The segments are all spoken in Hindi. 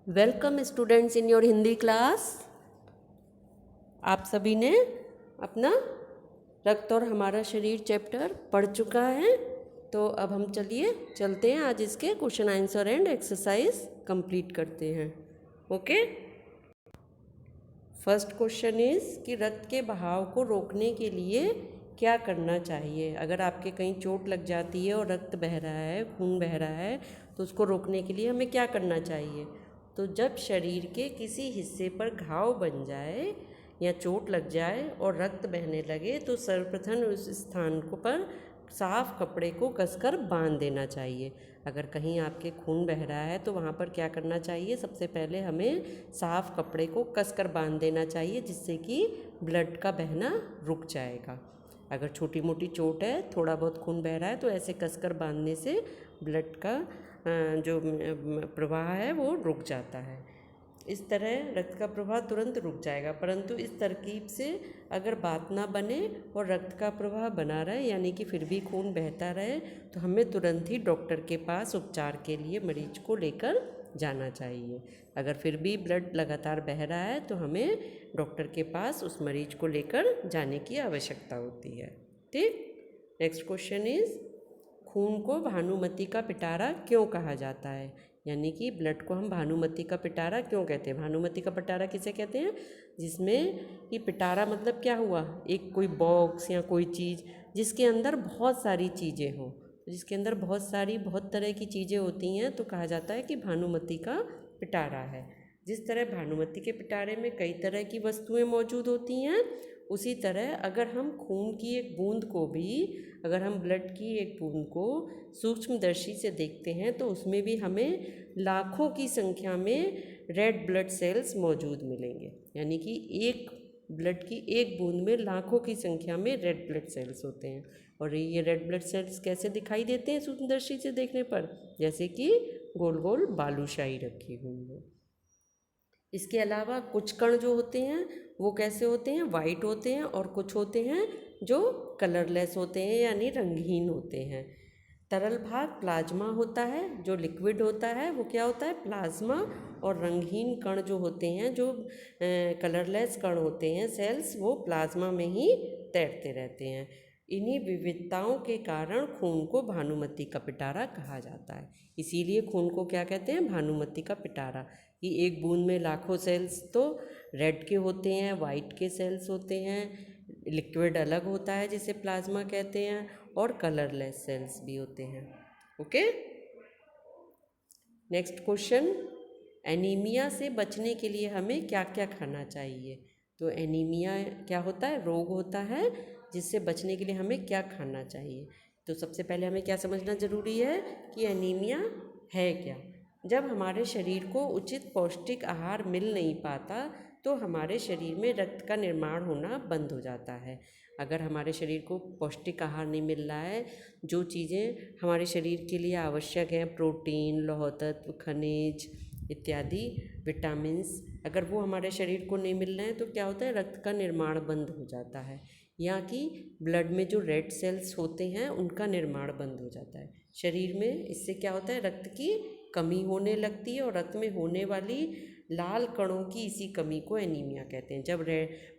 Welcome students in your Hindi class. आप सभी ने अपना रक्त और हमारा शरीर चैप्टर पढ़ चुका है, तो अब हम चलते हैं आज इसके question answer and exercise complete करते हैं। ओके, फर्स्ट क्वेश्चन इज कि रक्त के बहाव को रोकने के लिए क्या करना चाहिए। अगर आपके कहीं चोट लग जाती है और रक्त बह रहा है, खून बह रहा है, तो उसको रोकने के लिए हमें क्या करना चाहिए। तो जब शरीर के किसी हिस्से पर घाव बन जाए या चोट लग जाए और रक्त बहने लगे तो सर्वप्रथम उस स्थान को पर साफ कपड़े को कसकर बांध देना चाहिए। अगर कहीं आपके खून बह रहा है तो वहाँ पर क्या करना चाहिए, सबसे पहले हमें साफ कपड़े को कसकर बांध देना चाहिए, जिससे कि ब्लड का बहना रुक जाएगा। अगर छोटी मोटी चोट है, थोड़ा बहुत खून बह रहा है, तो ऐसे कसकर बांधने से ब्लड का जो प्रवाह है वो रुक जाता है। इस तरह रक्त का प्रवाह तुरंत रुक जाएगा। परंतु इस तरकीब से अगर बात ना बने और रक्त का प्रवाह बना रहे, यानी कि फिर भी खून बहता रहे, तो हमें तुरंत ही डॉक्टर के पास उपचार के लिए मरीज को लेकर जाना चाहिए। अगर फिर भी ब्लड लगातार बह रहा है तो हमें डॉक्टर के पास उस मरीज को लेकर जाने की आवश्यकता होती है। ठीक, नेक्स्ट क्वेश्चन इज खून को भानुमति का पिटारा क्यों कहा जाता है। यानी कि ब्लड को हम भानुमति का पिटारा क्यों कहते हैं। भानुमति का पिटारा किसे कहते हैं, जिसमें कि पिटारा मतलब क्या हुआ, एक कोई बॉक्स या कोई चीज़ जिसके अंदर बहुत सारी चीज़ें हों, जिसके अंदर बहुत तरह की चीज़ें होती हैं, तो कहा जाता है कि भानुमति का पिटारा है। जिस तरह भानुमति के पिटारे में कई तरह की वस्तुएं मौजूद होती हैं, उसी तरह अगर हम खून की एक बूंद को भी, अगर हम ब्लड की एक बूंद को सूक्ष्मदर्शी से देखते हैं तो उसमें भी हमें लाखों की संख्या में रेड ब्लड सेल्स मौजूद मिलेंगे। यानी कि एक ब्लड की एक बूंद में लाखों की संख्या में रेड ब्लड सेल्स होते हैं। और ये रेड ब्लड सेल्स कैसे दिखाई देते हैं सूक्ष्मदर्शी से देखने पर, जैसे कि गोल गोल बालूशाही रखी हुई हो। इसके अलावा कुछ कण जो होते हैं वो कैसे होते हैं, वाइट होते हैं, और कुछ होते हैं जो कलरलेस होते हैं यानी रंगहीन होते हैं। तरल भाग प्लाज्मा होता है, जो लिक्विड होता है वो क्या होता है, प्लाज्मा। और रंगहीन कण जो होते हैं, जो कलरलेस कण होते हैं, सेल्स, वो प्लाज्मा में ही तैरते रहते हैं। इन्हीं विविधताओं के कारण खून को भानुमति का पिटारा कहा जाता है। इसीलिए खून को क्या कहते हैं, भानुमति का पिटारा, कि एक बूंद में लाखों सेल्स तो रेड के होते हैं, वाइट के सेल्स होते हैं, लिक्विड अलग होता है जिसे प्लाज्मा कहते हैं, और कलरलेस सेल्स भी होते हैं। ओके, नेक्स्ट क्वेश्चन, एनीमिया से बचने के लिए हमें क्या क्या खाना चाहिए। तो एनीमिया क्या होता है, रोग होता है, जिससे बचने के लिए हमें क्या खाना चाहिए। तो सबसे पहले हमें क्या समझना ज़रूरी है कि एनीमिया है क्या। जब हमारे शरीर को उचित पौष्टिक आहार मिल नहीं पाता तो हमारे शरीर में रक्त का निर्माण होना बंद हो जाता है। अगर हमारे शरीर को पौष्टिक आहार नहीं मिल रहा है, जो चीज़ें हमारे शरीर के लिए आवश्यक हैं, प्रोटीन, लौह तत्व, खनिज इत्यादि, विटामिन्स, अगर वो हमारे शरीर को नहीं मिल रहे हैं तो क्या होता है, रक्त का निर्माण बंद हो जाता है, या कि ब्लड में जो रेड सेल्स होते हैं उनका निर्माण बंद हो जाता है शरीर में। इससे क्या होता है, रक्त की कमी होने लगती है, और रक्त में होने वाली लाल कणों की इसी कमी को एनीमिया कहते हैं। जब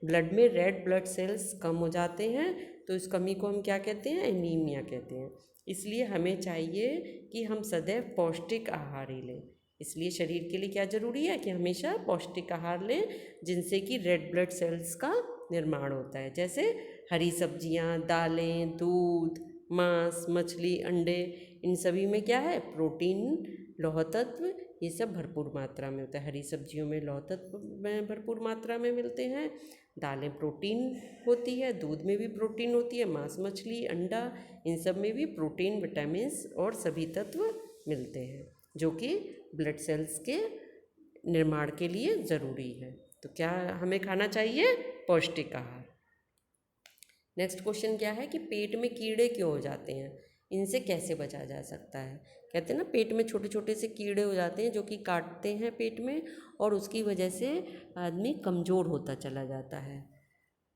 ब्लड में रेड ब्लड सेल्स कम हो जाते हैं तो इस कमी को हम क्या कहते हैं, एनीमिया कहते हैं। इसलिए हमें चाहिए कि हम सदैव पौष्टिक आहार ही लें। इसलिए शरीर के लिए क्या ज़रूरी है कि हमेशा पौष्टिक आहार लें, जिनसे कि रेड ब्लड सेल्स का निर्माण होता है। जैसे हरी सब्जियां, दालें, दूध, मांस, मछली, अंडे, इन सभी में क्या है, प्रोटीन, लौह तत्व, ये सब भरपूर मात्रा में होता है। हरी सब्जियों में लौह तत्व भरपूर मात्रा में मिलते हैं, दालें प्रोटीन होती है, दूध में भी प्रोटीन होती है, मांस, मछली, अंडा, इन सब में भी प्रोटीन, विटामिन्स और सभी तत्व मिलते हैं, जो कि ब्लड सेल्स के निर्माण के लिए ज़रूरी है। तो क्या हमें खाना चाहिए, पौष्टिक आहार। नेक्स्ट क्वेश्चन क्या है कि पेट में कीड़े क्यों हो जाते हैं, इनसे कैसे बचा जा सकता है। कहते हैं ना, पेट में छोटे छोटे से कीड़े हो जाते हैं जो कि काटते हैं पेट में, और उसकी वजह से आदमी कमज़ोर होता चला जाता है।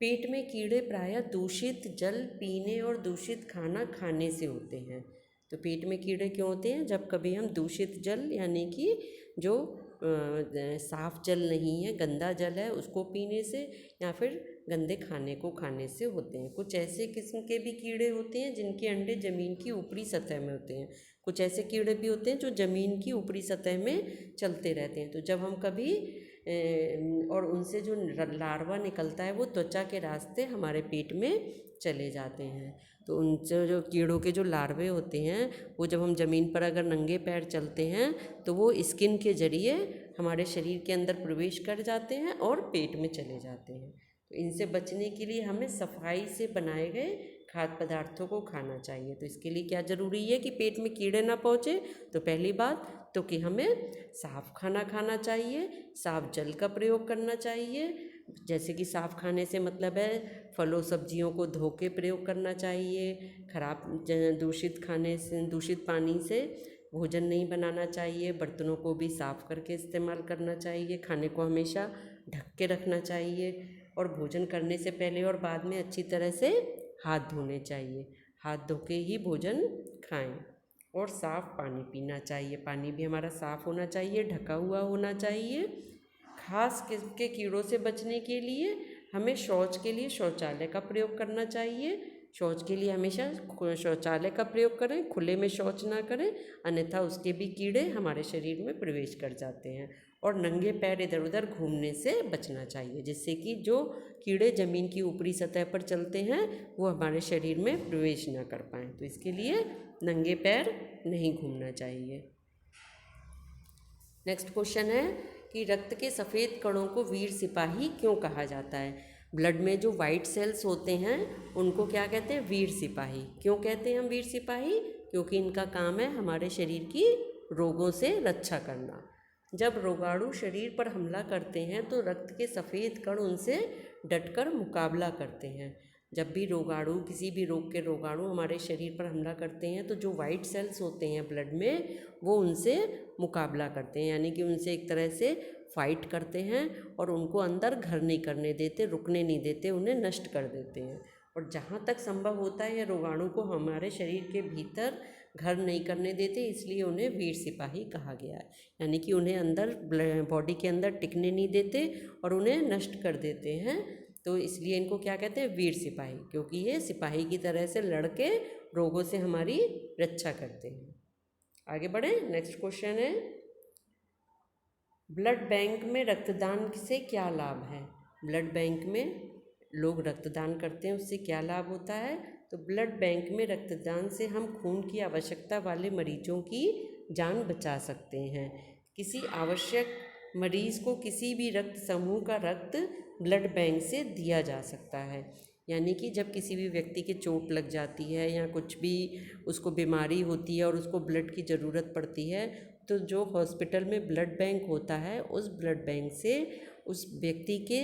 पेट में कीड़े प्रायः दूषित जल पीने और दूषित खाना खाने से होते हैं। तो पेट में कीड़े क्यों होते हैं, जब कभी हम दूषित जल यानी कि जो साफ़ जल नहीं है, गंदा जल है, उसको पीने से या फिर गंदे खाने को खाने से होते हैं। कुछ ऐसे किस्म के भी कीड़े होते हैं जिनके अंडे ज़मीन की ऊपरी सतह में होते हैं। कुछ ऐसे कीड़े भी होते हैं जो ज़मीन की ऊपरी सतह में चलते रहते हैं। तो जब हम कभी और उनसे जो लार्वा निकलता है वो त्वचा के रास्ते हमारे पेट में चले जाते हैं। तो उनसे जो कीड़ों के जो लार्वे होते हैं वो जब हम ज़मीन पर अगर नंगे पैर चलते हैं तो वो स्किन के ज़रिए हमारे शरीर के अंदर प्रवेश कर जाते हैं और पेट में चले जाते हैं। तो इनसे बचने के लिए हमें सफाई से बनाए गए खाद्य पदार्थों को खाना चाहिए। तो इसके लिए क्या ज़रूरी है कि पेट में कीड़े ना पहुँचे? तो पहली बात तो कि हमें साफ़ खाना खाना चाहिए, साफ़ जल का प्रयोग करना चाहिए। जैसे कि साफ़ खाने से मतलब है फलों सब्जियों को धो के प्रयोग करना चाहिए। खराब दूषित खाने से, दूषित पानी से भोजन नहीं बनाना चाहिए। बर्तनों को भी साफ़ करके इस्तेमाल करना चाहिए। खाने को हमेशा ढक के रखना चाहिए और भोजन करने से पहले और बाद में अच्छी तरह से हाथ धोने चाहिए। हाथ धो के ही भोजन खाएं और साफ़ पानी पीना चाहिए। पानी भी हमारा साफ़ होना चाहिए, ढका हुआ होना चाहिए। खास किस्म के कीड़ों से बचने के लिए हमें शौच के लिए शौचालय का प्रयोग करना चाहिए। शौच के लिए हमेशा शौचालय का प्रयोग करें, खुले में शौच ना करें, अन्यथा उसके भी कीड़े हमारे शरीर में प्रवेश कर जाते हैं। और नंगे पैर इधर उधर घूमने से बचना चाहिए, जिससे कि जो कीड़े ज़मीन की ऊपरी सतह पर चलते हैं वो हमारे शरीर में प्रवेश ना कर पाएँ। तो इसके लिए नंगे पैर नहीं घूमना चाहिए। नेक्स्ट क्वेश्चन है कि रक्त के सफ़ेद कणों को वीर सिपाही क्यों कहा जाता है? ब्लड में जो वाइट सेल्स होते हैं उनको क्या कहते हैं? वीर सिपाही। क्यों कहते हैं हम वीर सिपाही? क्योंकि इनका काम है हमारे शरीर की रोगों से रक्षा करना। जब रोगाणु शरीर पर हमला करते हैं तो रक्त के सफ़ेद कण उनसे डटकर मुकाबला करते हैं। जब भी रोगाणु, किसी भी रोग के रोगाणु हमारे शरीर पर हमला करते हैं तो जो वाइट सेल्स होते हैं ब्लड में वो उनसे मुकाबला करते हैं, यानी कि उनसे एक तरह से फाइट करते हैं और उनको अंदर घर नहीं करने देते, रुकने नहीं देते, उन्हें नष्ट कर देते हैं। और जहाँ तक संभव होता है रोगाणु को हमारे शरीर के भीतर घर नहीं करने देते, इसलिए उन्हें वीर सिपाही कहा गया है। यानी कि उन्हें अंदर बॉडी के अंदर टिकने नहीं देते और उन्हें नष्ट कर देते हैं। तो इसलिए इनको क्या कहते हैं? वीर सिपाही, क्योंकि ये सिपाही की तरह से लड़ के रोगों से हमारी रक्षा करते हैं। आगे बढ़े। नेक्स्ट क्वेश्चन है ब्लड बैंक में रक्तदान से क्या लाभ है? ब्लड बैंक में लोग रक्तदान करते हैं, उससे क्या लाभ होता है? तो ब्लड बैंक में रक्तदान से हम खून की आवश्यकता वाले मरीजों की जान बचा सकते हैं। किसी आवश्यक मरीज को किसी भी रक्त समूह का रक्त ब्लड बैंक से दिया जा सकता है। यानी कि जब किसी भी व्यक्ति के चोट लग जाती है या कुछ भी उसको बीमारी होती है और उसको ब्लड की ज़रूरत पड़ती है तो जो हॉस्पिटल में ब्लड बैंक होता है उस ब्लड बैंक से उस व्यक्ति के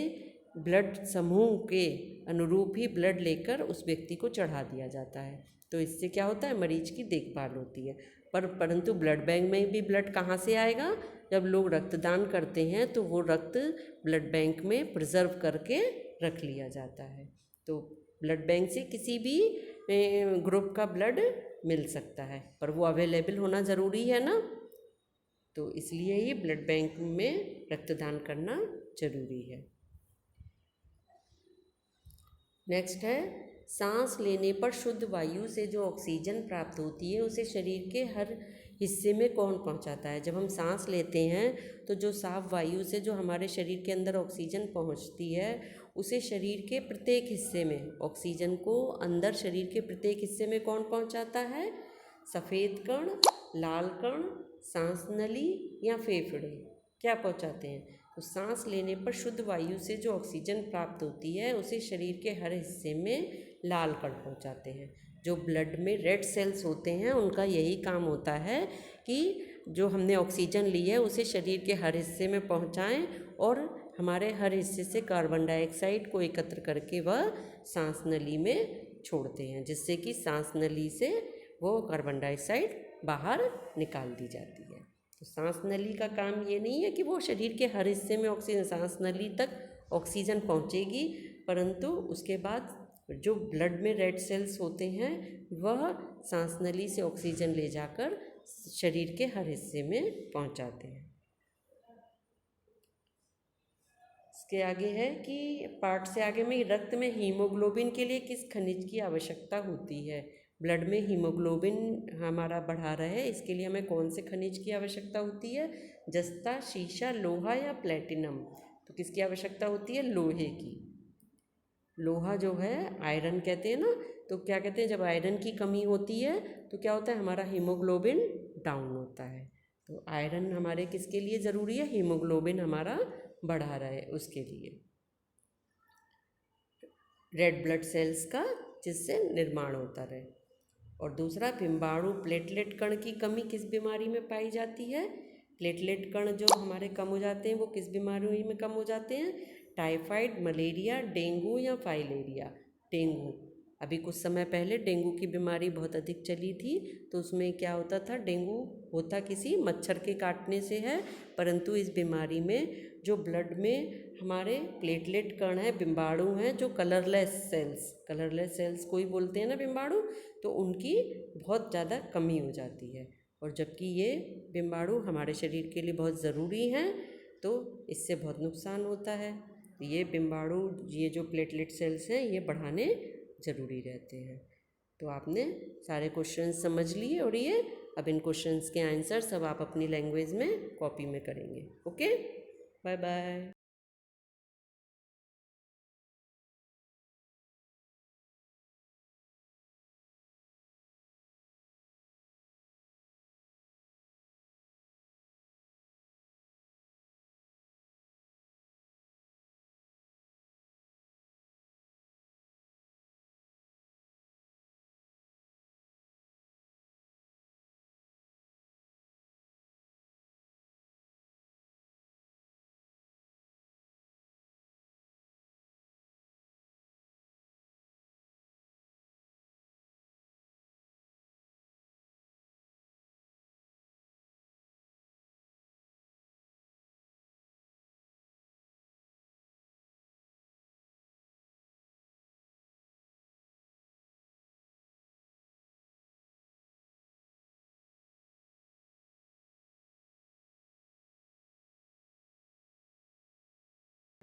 ब्लड समूह के अनुरूप ही ब्लड लेकर उस व्यक्ति को चढ़ा दिया जाता है। तो इससे क्या होता है? मरीज की देखभाल होती है। परंतु ब्लड बैंक में भी ब्लड कहाँ से आएगा? जब लोग रक्तदान करते हैं तो वो रक्त ब्लड बैंक में प्रिजर्व करके रख लिया जाता है। तो ब्लड बैंक से किसी भी ग्रुप का ब्लड मिल सकता है, पर वो अवेलेबल होना ज़रूरी है ना। तो इसलिए ही ब्लड बैंक में रक्तदान करना जरूरी है। नेक्स्ट है सांस लेने पर शुद्ध वायु से जो ऑक्सीजन प्राप्त होती है उसे शरीर के हर हिस्से में कौन पहुंचाता है? जब हम सांस लेते हैं तो जो साफ वायु से जो हमारे शरीर के अंदर ऑक्सीजन पहुंचती है उसे शरीर के प्रत्येक हिस्से में, ऑक्सीजन को अंदर शरीर के प्रत्येक हिस्से में कौन पहुंचाता है? सफ़ेद कण, लाल कण, सांस नली या फेफड़े क्या पहुंचाते हैं? तो सांस लेने पर शुद्ध वायु से जो ऑक्सीजन प्राप्त होती है उसे शरीर के हर हिस्से में लाल कण पहुंचाते हैं। जो ब्लड में रेड सेल्स होते हैं उनका यही काम होता है कि जो हमने ऑक्सीजन ली है उसे शरीर के हर हिस्से में पहुंचाएं और हमारे हर हिस्से से कार्बन डाइऑक्साइड को एकत्र करके वह सांस नली में छोड़ते हैं, जिससे कि सांस नली से वो कार्बन डाइऑक्साइड बाहर निकाल दी जाती है। तो सांस नली का काम ये नहीं है कि वो शरीर के हर हिस्से में ऑक्सीजन, सांस नली तक ऑक्सीजन पहुंचेगी, परंतु उसके बाद जो ब्लड में रेड सेल्स होते हैं वह सांस नली से ऑक्सीजन ले जाकर शरीर के हर हिस्से में पहुंचाते हैं। इसके आगे है कि पार्ट से आगे में रक्त में हीमोग्लोबिन के लिए किस खनिज की आवश्यकता होती है। ब्लड में हीमोग्लोबिन हमारा बढ़ा रहे इसके लिए हमें कौन से खनिज की आवश्यकता होती है। जस्ता, शीशा, लोहा या प्लेटिनम। तो किसकी आवश्यकता होती है, लोहे की। लोहा जो है आयरन कहते हैं ना, तो क्या कहते हैं जब आयरन की कमी होती है तो क्या होता है, हमारा हीमोग्लोबिन डाउन होता है। तो आयरन हमारे किसके लिए ज़रूरी है, हीमोग्लोबिन हमारा बढ़ा रहा है उसके लिए। रेड ब्लड सेल्स का जिससे निर्माण होता रहे। और दूसरा, बिम्बाणु प्लेटलेट कण की कमी किस बीमारी में पाई जाती है। प्लेटलेट कण जो हमारे कम हो जाते हैं वो किस बीमारी में कम हो जाते हैं। टाइफाइड, मलेरिया, डेंगू या फाइलेरिया। डेंगू, अभी कुछ समय पहले डेंगू की बीमारी बहुत अधिक चली थी, तो उसमें क्या होता था, डेंगू होता किसी मच्छर के काटने से है, परंतु इस बीमारी में जो ब्लड में हमारे प्लेटलेट कण है, बिम्बाणु हैं, जो कलरलेस सेल्स को ही बोलते हैं ना बिम्बाणु, तो उनकी बहुत ज़्यादा कमी हो जाती है। और जबकि ये बिम्बाणु हमारे शरीर के लिए बहुत ज़रूरी हैं, तो इससे बहुत नुकसान होता है। ये बिम्बाणु, ये जो प्लेटलेट सेल्स हैं, ये बढ़ाने ज़रूरी रहते हैं। तो आपने सारे क्वेश्चंस समझ लिए, और ये अब इन क्वेश्चंस के आंसर सब आप अपनी लैंग्वेज में कॉपी में करेंगे। Okay, bye bye.